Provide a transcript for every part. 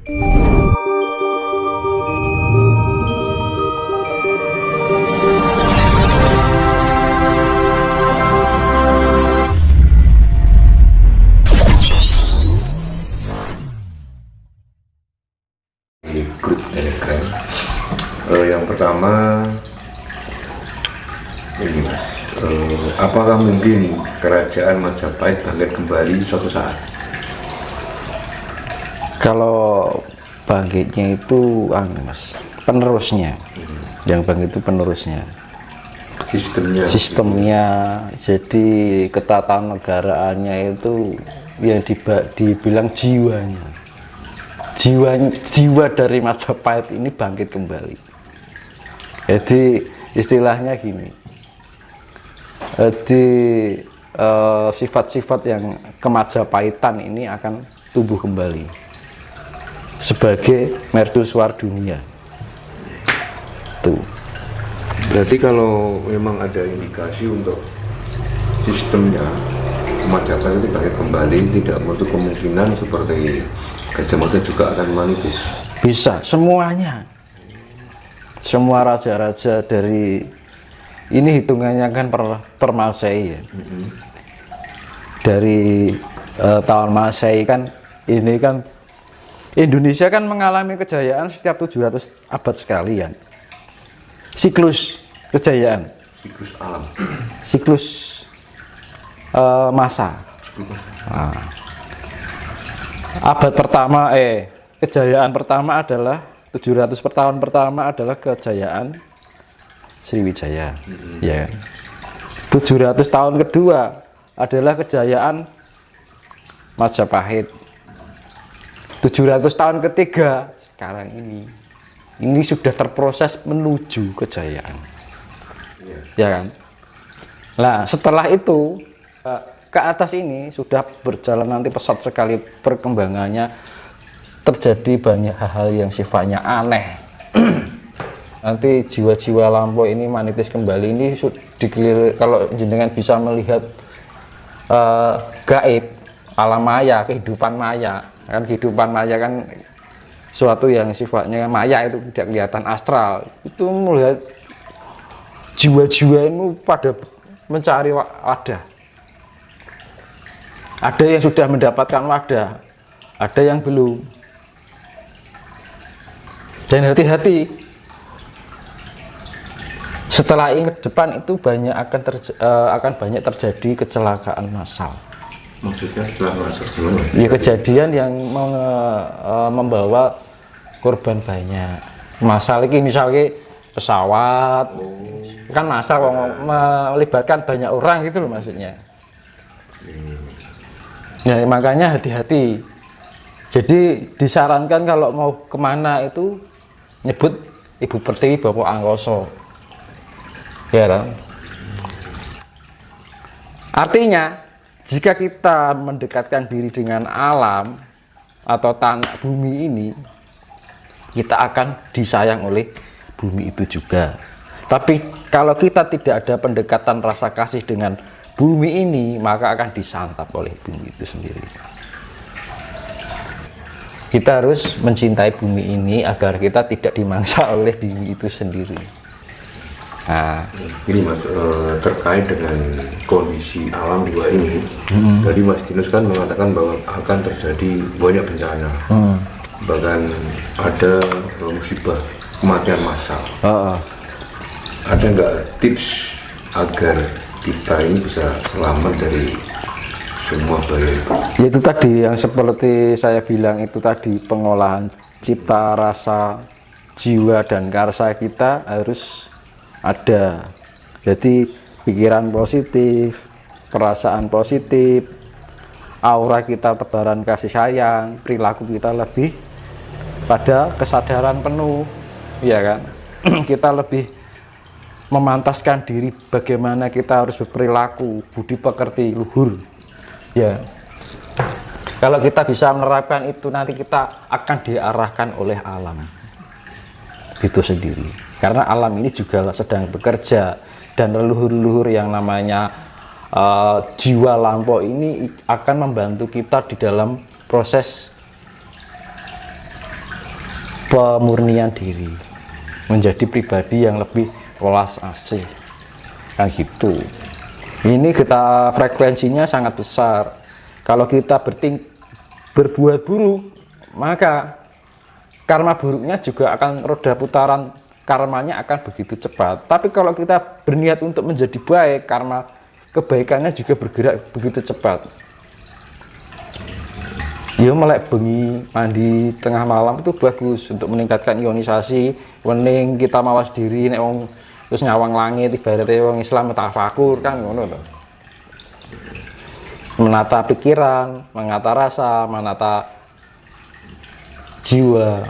Grup Telegram. Yang pertama ini Mas, apakah mungkin kerajaan Majapahit bangkit kembali suatu saat? Kalau bangkitnya itu Mas, penerusnya. Yang bangkit itu penerusnya. Sistemnya. Jadi ketatanegaraannya itu yang dibilang jiwanya. Jiwa dari Majapahit ini bangkit kembali. Jadi istilahnya gini, jadi sifat-sifat yang kemajapahitan ini akan tumbuh kembali sebagai mercusuar dunia. Tuh. Berarti kalau memang ada indikasi untuk sistemnya Majapahit itu bangkit kembali, tidak menutup kemungkinan seperti Gajah Mada juga akan manipis. Bisa, semuanya. Semua raja-raja dari ini hitungannya kan per Masehi ya. Dari tahun Masehi kan ini kan Indonesia kan mengalami kejayaan setiap 700 abad sekalian. Siklus kejayaan. Siklus alam. Siklus masa. Nah. Abad pertama kejayaan pertama adalah 700 tahun pertama adalah kejayaan Sriwijaya. Ya. 700 tahun kedua adalah kejayaan Majapahit. 700 tahun ketiga sekarang ini sudah terproses menuju kejayaan. Ya kan? Nah, setelah itu ke atas ini sudah berjalan nanti pesat sekali perkembangannya, terjadi banyak hal-hal yang sifatnya aneh. Nanti jiwa-jiwa lampau ini manitis kembali ini kalau jenengan bisa melihat gaib, alam maya, kehidupan maya kan suatu yang sifatnya maya, itu tidak kelihatan astral, itu melihat jiwa-jiwa ini pada mencari wadah. Ada yang sudah mendapatkan wadah, ada yang belum. Dan hati-hati, setelah ini ke depan itu akan banyak terjadi kecelakaan massal. Maksudnya setelah masa sebelum? Ya, kejadian yang membawa korban banyak. Massal ini misalnya pesawat, kan massal melibatkan banyak orang gitu loh maksudnya. Ya, makanya hati-hati. Jadi disarankan kalau mau kemana itu nyebut Ibu Pertiwi Bapak Angkoso. Ya kan? Artinya jika kita mendekatkan diri dengan alam atau tanah bumi ini, kita akan disayang oleh bumi itu juga. Tapi kalau kita tidak ada pendekatan rasa kasih dengan bumi ini, maka akan disantap oleh bumi itu sendiri. Kita harus mencintai bumi ini agar kita tidak dimangsa oleh bumi itu sendiri. Nah, ini Mas, terkait dengan kondisi alam juga ini, tadi Mas Dinus kan mengatakan bahwa akan terjadi banyak bencana, bahkan ada musibah kematian massal. Ada nggak tips agar kita ini bisa selamat dari semua bahaya itu? Ya, itu tadi yang seperti saya bilang itu tadi, pengolahan cipta rasa jiwa dan karsa kita harus ada. Jadi pikiran positif, perasaan positif, aura kita tebaran kasih sayang, perilaku kita lebih pada kesadaran penuh, ya kan? Kita lebih memantaskan diri bagaimana kita harus berperilaku, budi pekerti, luhur. Ya, kalau kita bisa menerapkan itu, nanti kita akan diarahkan oleh alam itu sendiri. Karena alam ini juga sedang bekerja, dan leluhur-leluhur yang namanya jiwa lampau ini akan membantu kita di dalam proses pemurnian diri, menjadi pribadi yang lebih welas asih, kan gitu. Ini kita frekuensinya sangat besar. Kalau kita berbuat buruk, maka karma buruknya juga akan, roda putaran karmanya akan begitu cepat. Tapi kalau kita berniat untuk menjadi baik, karma kebaikannya juga bergerak begitu cepat. Ya melek bengi mandi tengah malam itu bagus untuk meningkatkan ionisasi. Wening kita mawas diri nek wong terus ngawang langit, ibaratnya wong Islam tafakur kan ngono lho. Menata pikiran, menata rasa, menata jiwa,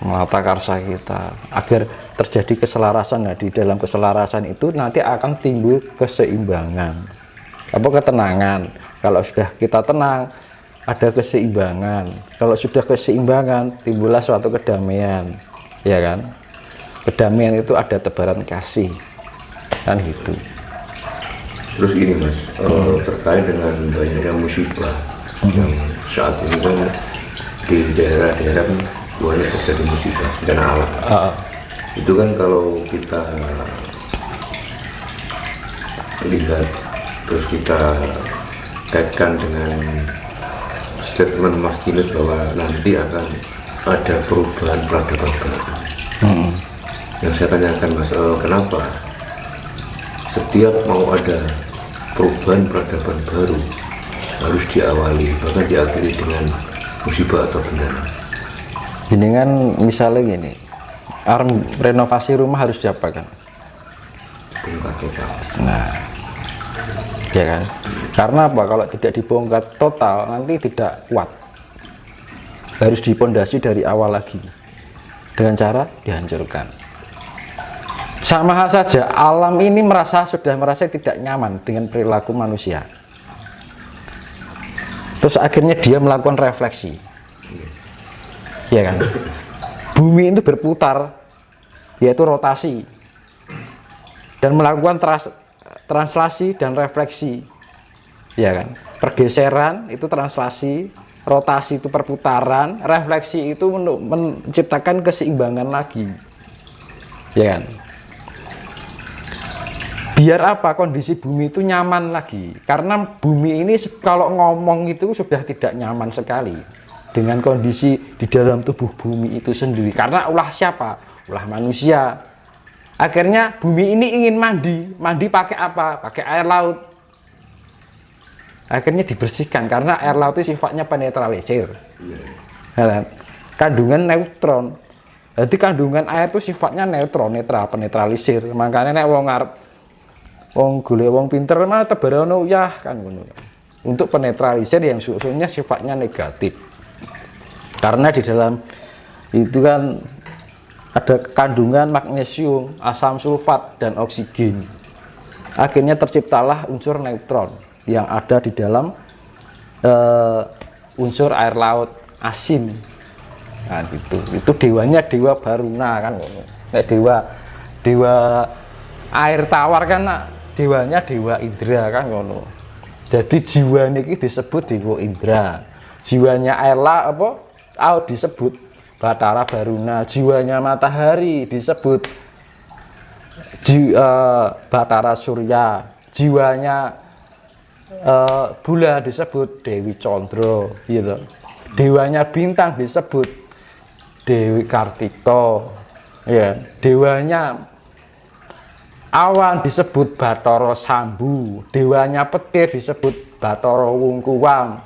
menata karsa kita agar terjadi keselarasan. Nah, di dalam keselarasan itu nanti akan timbul keseimbangan, apa ketenangan. Kalau sudah kita tenang, ada keseimbangan. Kalau sudah keseimbangan, timbullah suatu kedamaian, ya kan? Kedamaian itu ada tebaran kasih, kan gitu. Terus ini Mas, terkait dengan banyaknya musibah yang saat ini kan di daerah-daerah kan banyak terjadi musibah bencana alam. Itu kan kalau kita lihat terus kita kaitkan dengan statement Mas Kinus bahwa nanti akan ada perubahan peradaban baru. Yang saya tanyakan Mas, kenapa setiap mau ada perubahan peradaban baru harus diawali bahkan diakhiri dengan musibah atau bencana? Ini kan misalnya gini, renovasi rumah harus diapakan? Bongkar total. Nah, ya kan? Karena apa? Kalau tidak dibongkar total nanti tidak kuat. Harus dipondasi dari awal lagi dengan cara dihancurkan. Sama saja alam ini sudah merasa tidak nyaman dengan perilaku manusia. Terus akhirnya dia melakukan refleksi. Ya kan? Bumi itu berputar, yaitu rotasi, dan melakukan translasi dan refleksi. Ya kan? Pergeseran itu translasi, rotasi itu perputaran, refleksi itu menciptakan keseimbangan lagi. Ya kan? Biar apa? Kondisi bumi itu nyaman lagi. Karena bumi ini kalau ngomong itu sudah tidak nyaman sekali dengan kondisi di dalam tubuh bumi itu sendiri. Karena ulah siapa? Ulah manusia. Akhirnya bumi ini ingin mandi pakai apa? Pakai air laut. Akhirnya dibersihkan karena air laut itu sifatnya penetralisir. Kandungan neutron. Jadi kandungan air itu sifatnya netral, penetralisir. Makanya nek wong golek wong pinter mah tebarono ya kan ngono. Untuk penetralisir yang susunya sifatnya negatif. Karena di dalam itu kan ada kandungan magnesium, asam sulfat dan oksigen. Akhirnya terciptalah unsur neutron yang ada di dalam unsur air laut asin. Nah, itu dewanya dewa Baruna kan ngono. Nek dewa air tawar kan dewanya dewa Indra kan ngono. Jadi jiwa niki disebut dewa Indra. Jiwanya air disebut Batara Baruna. Jiwanya matahari disebut Batara Surya. Jiwanya bulan disebut Dewi Condro gitu. Dewanya bintang disebut Dewi Kartiko. Ya, dewanya awan disebut Bathara Sambu, dewanya petir disebut Bathara Wungkuwang,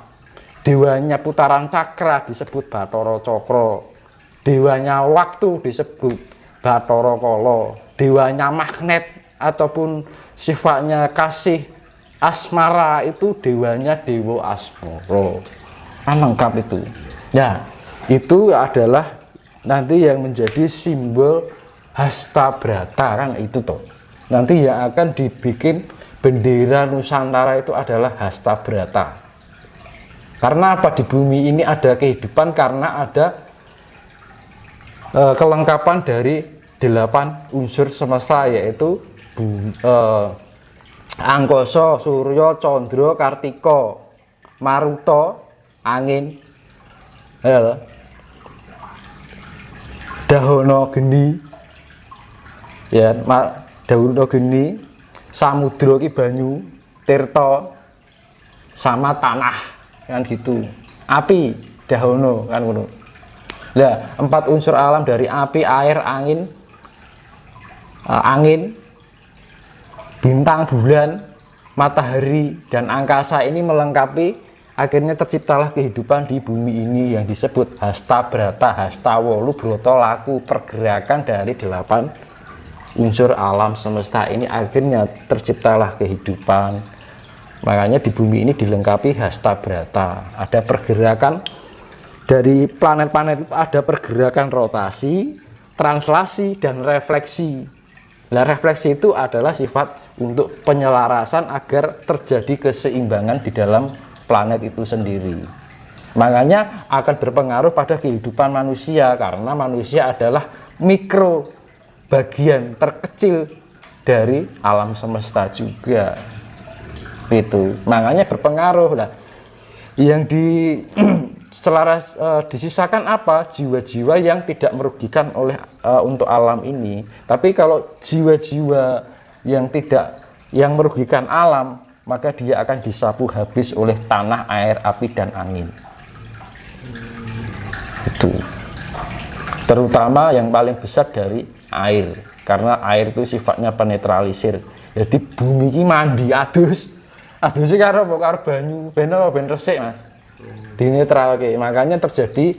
dewanya putaran cakra disebut Bathara Cakra, dewanya waktu disebut Bathara Kala, dewanya magnet ataupun sifatnya kasih asmara itu dewanya Dewa Asmara. Kan lengkap itu. Nah, itu adalah nanti yang menjadi simbol Hastabrata kan itu toh. Nanti yang akan dibikin bendera Nusantara itu adalah Hastabrata. Karena apa? Di bumi ini ada kehidupan karena ada kelengkapan dari 8 unsur semesta, yaitu Angkasa, Surya, Candra, Kartika, Maruta, angin. dahono geni ya, dahono geni, samudra ki banyu, tirta sama tanah kan gitu. Api dahono kan ngono. Lah, 4 unsur alam dari api, air, angin, bintang, bulan, matahari, dan angkasa ini melengkapi, akhirnya terciptalah kehidupan di bumi ini yang disebut hasta brata, hasta wolu broto laku, pergerakan dari 8 unsur alam semesta ini, akhirnya terciptalah kehidupan. Makanya di bumi ini dilengkapi hasta brata, ada pergerakan dari planet-planet, ada pergerakan rotasi, translasi, dan refleksi. Nah, refleksi itu adalah sifat untuk penyelarasan agar terjadi keseimbangan di dalam planet itu sendiri. Makanya akan berpengaruh pada kehidupan manusia, karena manusia adalah mikro bagian terkecil dari alam semesta juga. Itu makanya berpengaruh lah. Yang disisakan apa? Jiwa-jiwa yang tidak merugikan oleh untuk alam ini. Tapi kalau jiwa-jiwa yang merugikan alam, maka dia akan disapu habis oleh tanah, air, api, dan angin. Itu terutama yang paling besar dari air, karena air itu sifatnya penetralisir. Jadi bumi ini mandi adus sih karo banyu ben resik Mas, dinetralke. Makanya terjadi,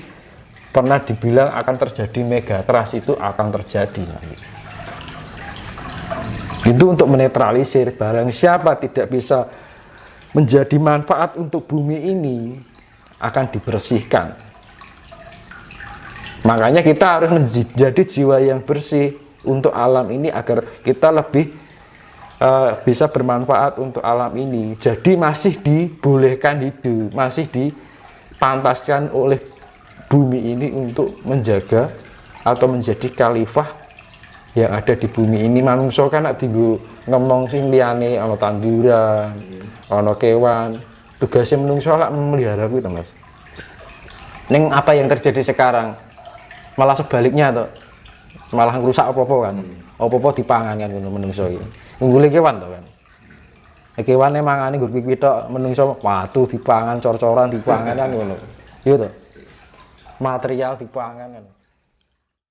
pernah dibilang akan terjadi megatrust, itu akan terjadi nanti. Itu untuk menetralisir. Barang siapa tidak bisa menjadi manfaat untuk bumi ini akan dibersihkan. Makanya kita harus menjadi jiwa yang bersih untuk alam ini agar kita lebih bisa bermanfaat untuk alam ini. Jadi masih dibolehkan hidup, masih dipantaskan oleh bumi ini untuk menjaga atau menjadi khalifah yang ada di bumi ini. Manungsa kan nek dienggo ngomong sing liyane, ana tanduran, ana kewan. Tugasnya manungsa lak memelihara kuwi to, Mas. Ning apa yang terjadi sekarang? Malah sebaliknya toh. Malah ngrusak apa-apa kan. Apa-apa dipangan kan ngono manungsa iki. Ngunggule kewan to kan. Kewane mangane nggo pipi tok, menungso watu dipangan, cor-coran dipangan kan ngono. Iya to. Material dipangan kan.